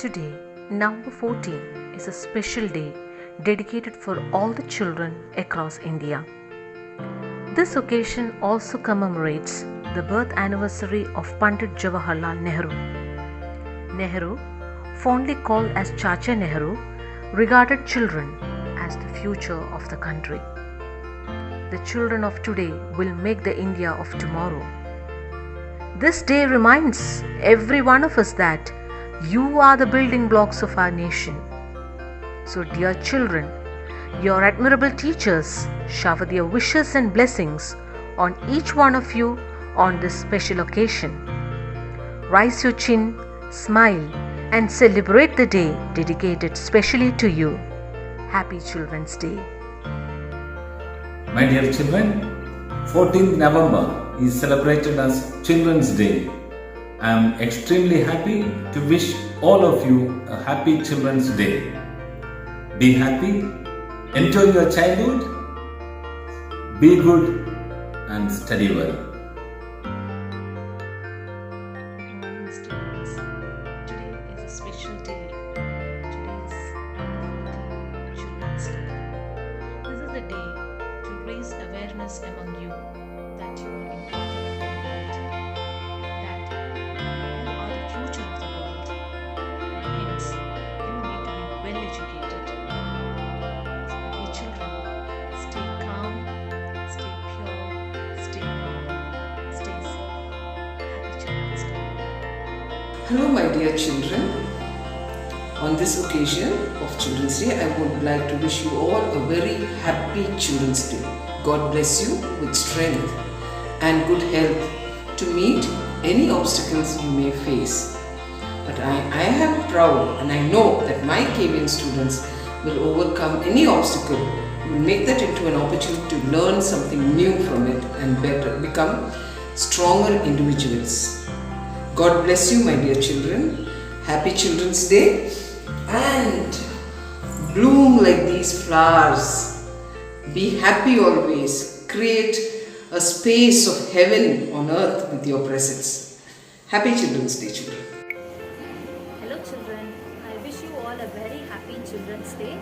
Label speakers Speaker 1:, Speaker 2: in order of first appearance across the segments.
Speaker 1: Today, November 14, is a special day dedicated for all the children across India. This occasion also commemorates the birth anniversary of Pandit Jawaharlal Nehru. Nehru, fondly called as Chacha Nehru, regarded children as the future of the country. The children of today will make the India of tomorrow. This day reminds every one of us that you are the building blocks of our nation. So, dear children, your admirable teachers shower their wishes and blessings on each one of you on this special occasion. Rise your chin, smile, and celebrate the day dedicated specially to you. Happy Children's Day.
Speaker 2: My dear children, 14th November is celebrated as Children's Day. I am extremely happy to wish all of you a happy Children's Day. Be happy, enjoy your childhood, be good and study well.
Speaker 1: Good morning, students. Today is a special day. Today is Children's Day. This is the day to raise awareness among you that you are important in the world, that you are the future of the world, and hence you need to be well educated. So, my dear children, stay calm, stay pure, stay warm, stay safe. Happy Children's Day.
Speaker 3: Hello my dear children. On this occasion of Children's Day, I would like to wish you all a very happy Children's Day. God bless you with strength and good health to meet any obstacles you may face. But I am proud and I know that my KVN students will overcome any obstacle, will make that into an opportunity to learn something new from it and better become stronger individuals. God bless you my dear children. Happy Children's Day and bloom like these flowers. Be happy always. Create a space of heaven on earth with your presence. Happy Children's Day, children.
Speaker 4: Hello children, I wish you all a very happy Children's Day.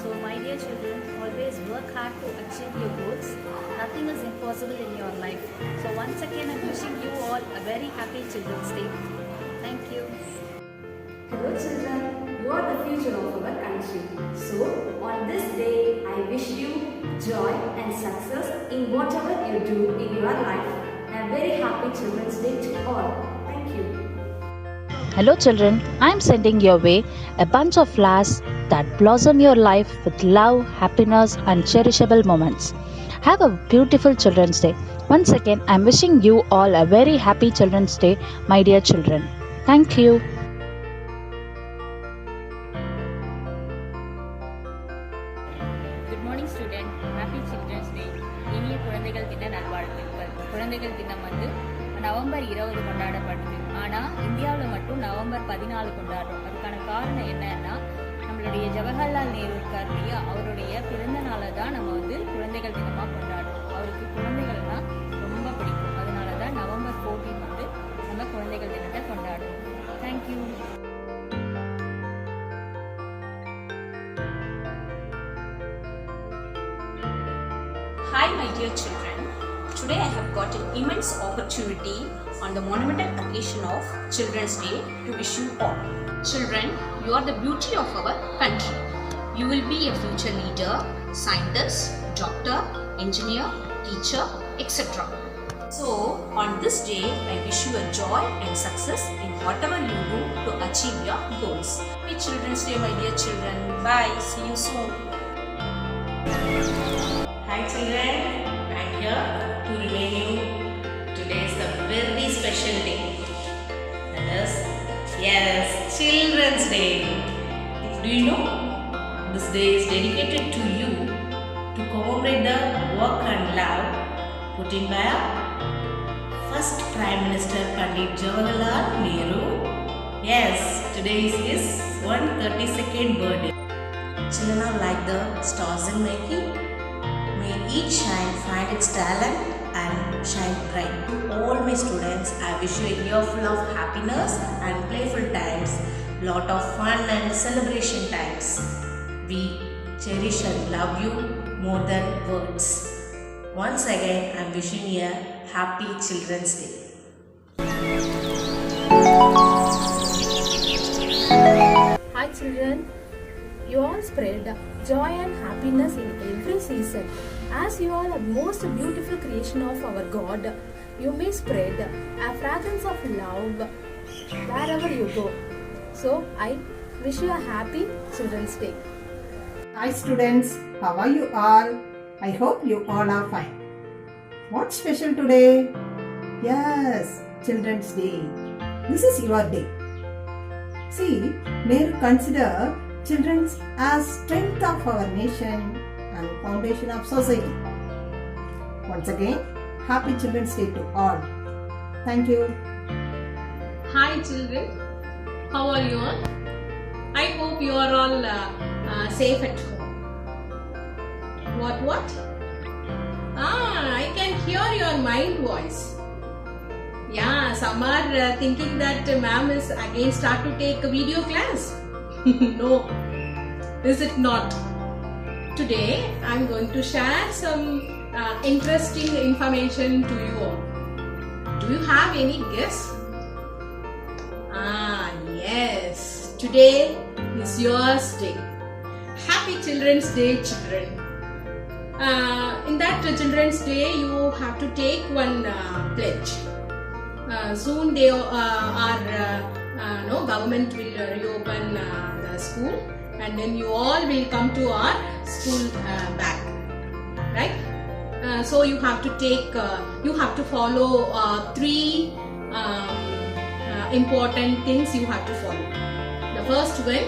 Speaker 4: So my dear children, always work hard to achieve your goals. Nothing is impossible in your life. So once again, I'm wishing you all a very happy Children's Day. Thank you.
Speaker 5: Hello children, you are the future of our country. So, on this day, I wish you joy and success in whatever you do in your life. A very happy Children's Day to all. Thank you.
Speaker 6: Hello children, I am sending your way a bunch of flowers that blossom your life with love, happiness and cherishable moments. Have a beautiful Children's Day. Once again, I am wishing you all a very happy Children's Day, my dear children. Thank you.
Speaker 7: Good morning student, happy children's day. இனிய குழந்தைகள் தின நல்வாழ்த்துக்கள். குழந்தைகள் தினம் November 20 கொண்டாடப்படுது. ஆனால் இந்தியாவில் மட்டும் நவம்பர் 14 கொண்டாடுறோம். அதுக்கான காரணம் என்னன்னா, நம்மளுடைய ஜவஹர்லால் நேரு இருக்கார் இல்லையா, அவருடைய பிறந்த நாளை தான் நம்ம குழந்தைகள் தினமாக கொண்டாடுறோம். அவருக்கு குழந்தைகள்னா ரொம்ப பிடிக்கும். அதனால தான் நவம்பர் 14 நம்ம குழந்தைகள் தினத்தை கொண்டாடுறோம். Thank you.
Speaker 8: Hi my dear children, today I have got an immense opportunity on the monumental occasion of Children's Day to wish you all. Children, you are the beauty of our country. You will be a future leader, scientist, doctor, engineer, teacher, etc. So on this day, I wish you a joy and success in whatever you do to achieve your goals. Happy Children's Day my dear children. Bye, see you soon.
Speaker 9: Hi children, I'm here to remind you today is a very special day. That is, yes, Children's Day. Do you know this day is dedicated to you to commemorate the work and love put in by our first Prime Minister Pandit Jawaharlal Nehru. Yes, today is his 132nd birthday. Children are like the stars in making. May each shine find its talent and shine bright. To all my students, I wish you a year full of happiness and playful times. lot of fun and celebration times. We cherish and love you more than words. Once again, I am wishing you a happy Children's Day.
Speaker 10: Hi children, you all spread joy and happiness in every season. As you all are most beautiful creation of our God, you may spread a fragrance of love wherever you go. So I wish you a happy Children's Day.
Speaker 11: Hi students, how are you all? I hope you all are fine. What's special today? Yes, Children's Day. This is your day. See, may you consider children as strength of our nation and foundation of society. Once again, happy Children's Day to all. Thank you.
Speaker 12: Hi children, how are you all? I hope you are all safe at home. What? I can hear your mind voice. Yeah, some are thinking that ma'am is again start to take a video class. No, is it not? Today I am going to share some interesting information to you all. Do you have any guess? Yes, today is yours day. Happy Children's Day, children. In that Children's Day, you have to take one pledge. Soon they government will reopen the school, and then you all will come to our school back, right? So you have to take, you have to follow 3 important things you have to follow. The first one,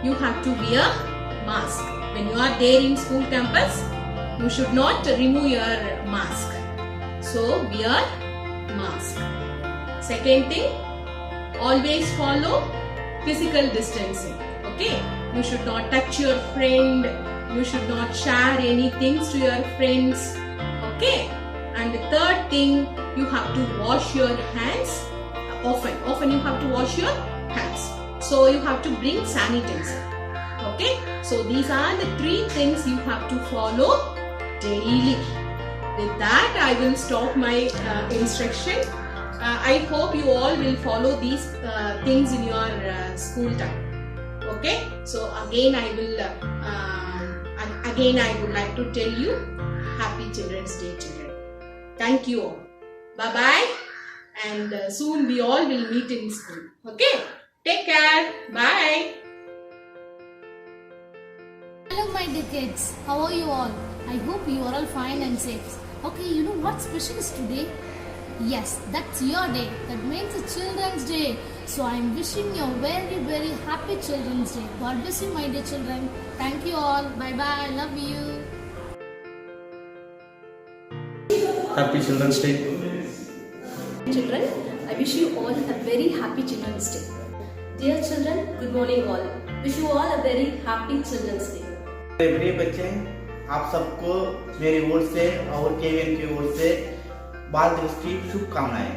Speaker 12: you have to wear mask. When you are there in school campus, you should not remove your mask. So wear mask. Second thing, always follow physical distancing. Okay, you should not touch your friend. You should not share any things to your friends. Okay, and the third thing, you have to wash your hands often you have to wash your hands. So you have to bring sanitizer. Okay, so these are the 3 things you have to follow daily. With that, I will stop my instruction. I hope you all will follow these things in your school time. Okay, so again I would like to tell you Happy Children's Day, children. Thank you all. Bye bye, and soon we all will meet in school. Okay, take care. Bye.
Speaker 4: Hello my dear kids, how are you all? I hope you are all fine and safe. Okay, you know what special is today? Yes, that's your day. That means it's Children's Day. So I am wishing you a very, very happy Children's Day. God bless you my dear children. Thank you all. Bye bye. I love you.
Speaker 13: Happy Children's Day.
Speaker 14: Children, I wish you all a very happy Children's Day. Dear children, good morning all. Wish you all a very happy Children's Day.
Speaker 15: प्रिय बच्चे, आप सबको मेरी ओर से और KVN की ओर से बाल दिवस की शुभकामनाएं.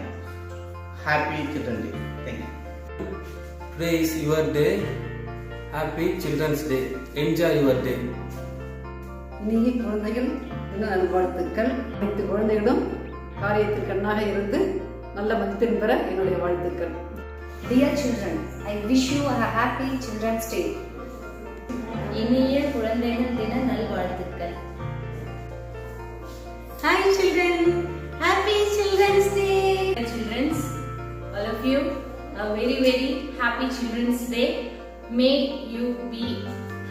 Speaker 15: Happy children day. Thank you.
Speaker 16: Today is your day. Happy Children's Day. Enjoy your day.
Speaker 17: இனிய குழந்தைகள் தின நல்வாழ்த்துக்கள். அனைத்து குழந்தைகளும் காரியத்தில் கண்ணாக இருந்து நல்ல மதிப்பெண் பெற என்னுடைய வாழ்த்துக்கள்.
Speaker 18: Dear children, I wish you a happy Children's Day.
Speaker 4: இனிய குழந்தைகள் தின நல்வாழ்த்துக்கள்.
Speaker 19: Hi children, happy Children's Day.
Speaker 4: Children, all of you, a very, very happy Children's Day. May you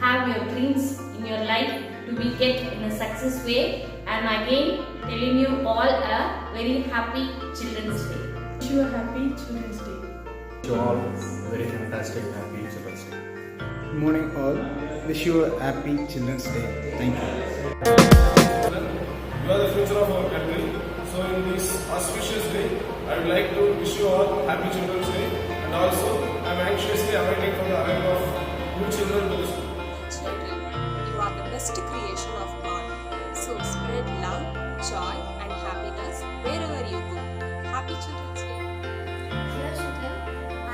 Speaker 4: have your dreams in your life to be get in a success way. And again, telling you all a very happy Children's Day.
Speaker 20: Wish you a happy Children's Day.
Speaker 13: Wish you all very fantastic happy Children's Day.
Speaker 21: Good morning all. Wish you a happy Children's Day. Thank you.
Speaker 22: You are the future of our country. So in this auspicious day, I would like to wish you all happy Children's Day. And also, I am anxiously awaiting for the arrival of new children to the school.
Speaker 23: Children, you are the best creation of God. So spread love, joy and happiness wherever you go. Happy Children's Day.
Speaker 5: Dear children,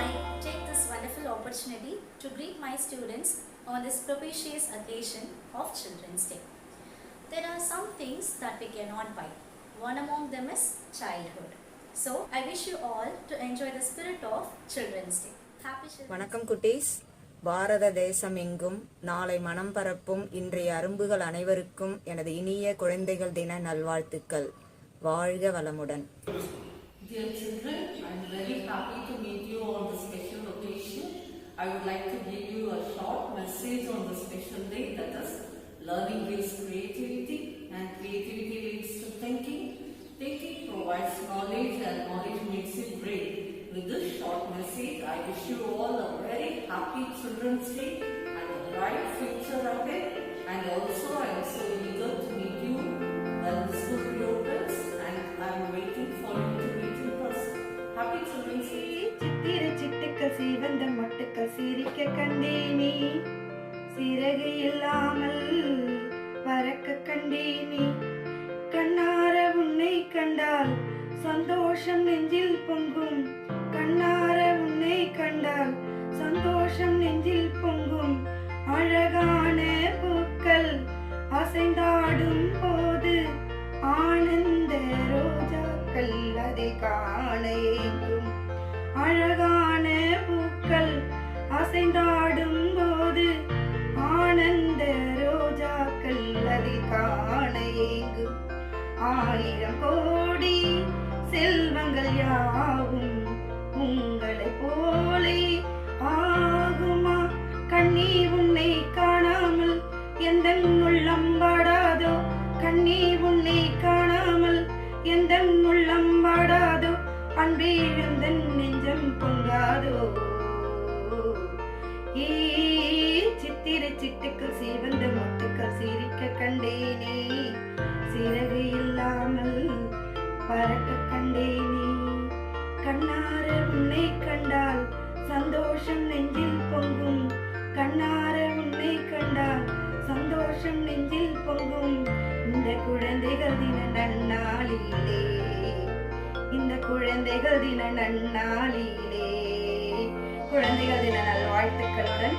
Speaker 5: I take this wonderful opportunity
Speaker 4: opportunity to greet my students on this propitious occasion of Children's Day. There are some things that we cannot buy. One among them is childhood. So, I wish you all to enjoy the spirit of Children's Day. Happy Children's Day.
Speaker 1: வணக்கம் குட்டீஸ். பாரத தேசம் எங்கும் நாளை மனம் பரப்பும் இன்றைய அரும்புகள் அனைவருக்கும் எனது இனிய குழந்தைகள் தின நல்வாழ்த்துக்கள். வாழ்க வளமுடன்.
Speaker 2: Dear children, I am very happy to meet you on this special occasion. I would like to give you a short message on the special day, that is, learning gives creativity and creativity leads to thinking. Thinking provides knowledge and knowledge makes you great. With this short message, I wish you all a very happy Children's Day and a bright future ahead. And also, I am so eager to meet you when the school reopens, and I am waiting for you to meet in person. Happy Children's Day.
Speaker 3: சித்திர சிட்டுக்கள் சிவந்த மொட்டுக்கள் சிரிக்க கண்டேனே, சிறகு இல்லாமல் பறக்க கண்டேனே, கண்ணார உன்னை கண்டால் சந்தோஷம் நெஞ்சில் பொங்கும், கண்ணார உன்னை கண்டால் சந்தோஷம் நெஞ்சில் பொங்கும், அழகான பூக்கள் அசைந்தாடும் போது ஆனந்த ரோஜாக்கள் அதை காண ஏங்கும், அழகான பூக்கள் அசைந்தாடும் போது ஆனந்த ரோஜாக்கள் அதை காண ஏங்கும், ஆயிரம் கோடி செல்வங்கள் யாவும் உங்களை போலே ஆகுமா, கண்ணி உன்னை காணாமல் எந்த உள்ளம் வாடாதோ, கண்ணி உன்னை காணாமல் எந்த உள்ளம் வாடாதோ, அன்பே எந்த நெஞ்சம் பொங்காதோ. ஏ சித்திர சிட்டுக்கள் சிவந்த மொட்டுக்கள் சிரிக்க கண்டேனே, சிறகு இல்லாமல் பறக்க கண்டேனே, கண்ணார உன்னை கண்டால் சந்தோஷம் நெஞ்சில் பொங்கும், கண்ணார உன்னை கண்டால் சந்தோஷம் நெஞ்சில் பொங்கும், இந்த குழந்தைகள் தின நன்னாளிலே, இந்த குழந்தைகள் தின நன்னாளிலே குழந்தைகள் தின நல்வாழ்த்துக்களுடன்